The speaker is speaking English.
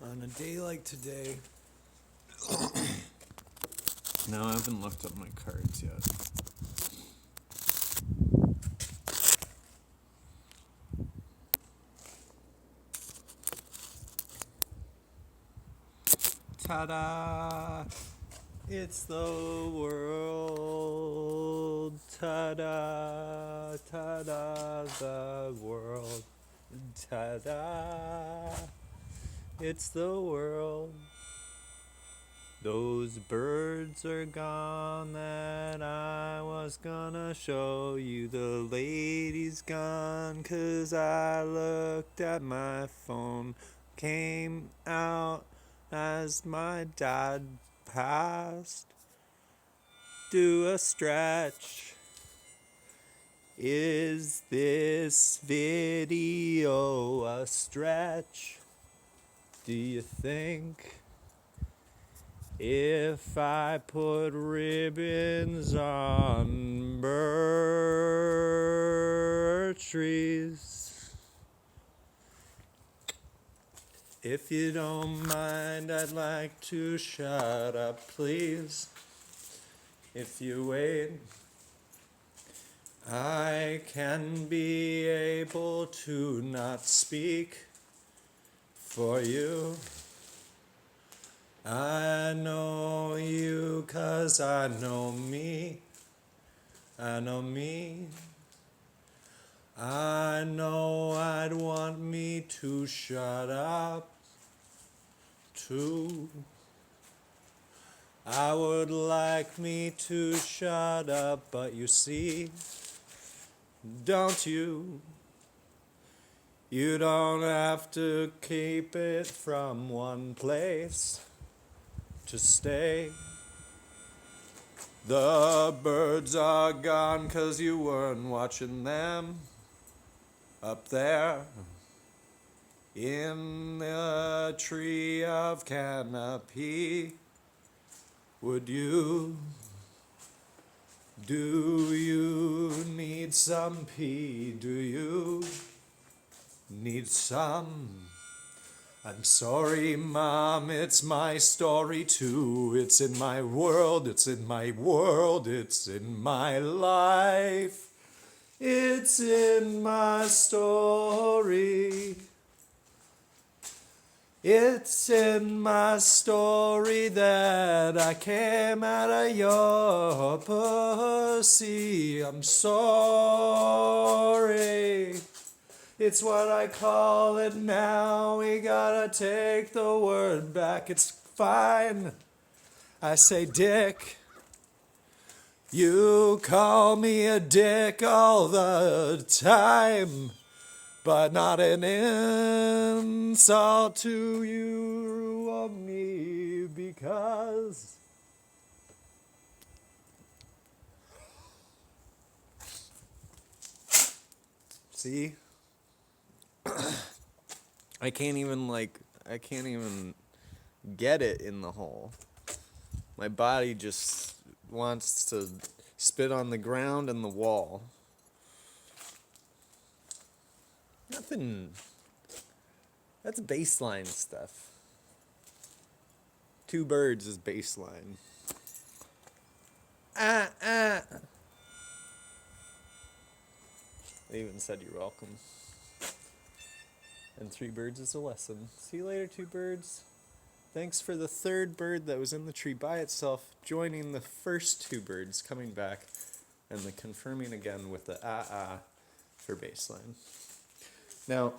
On a day like today, No, I haven't looked up my cards yet. Ta-da! It's the world. Ta-da! Ta-da! The world. Ta-da! It's the world. Those birds are gone that I was gonna show you. The lady's gone 'cause I looked at my phone. Came out as my dad passed. Do a stretch. Is this video a stretch? Do you think? If I put ribbons on birch trees. If you don't mind, I'd like to shut up, please. If you wait, I can be able to not speak for you. I know you 'cause I know me. I know me. I know I'd want me to shut up too. I would like me to shut up, but you see, don't you? You don't have to keep it from one place to stay. The birds are gone 'cause you weren't watching them up there in the tree of canopy. Would you? Do you need some pee? Do you need some? I'm sorry, Mom, it's my story too. It's in my world, it's in my world, it's in my life. It's in my story. It's in my story that I came out of your pussy. I'm sorry. It's what I call it now. We gotta take the word back. It's fine. I say dick. You call me a dick all the time, but not an insult to you or me, because see, I can't even get it in the hole. My body just wants to spit on the ground and the wall. Nothing. That's baseline stuff. Two birds is baseline. They even said you're welcome. And three birds is a lesson. See you later, two birds. Thanks for the third bird that was in the tree by itself, joining the first two birds coming back, and the confirming again with the for baseline. Now,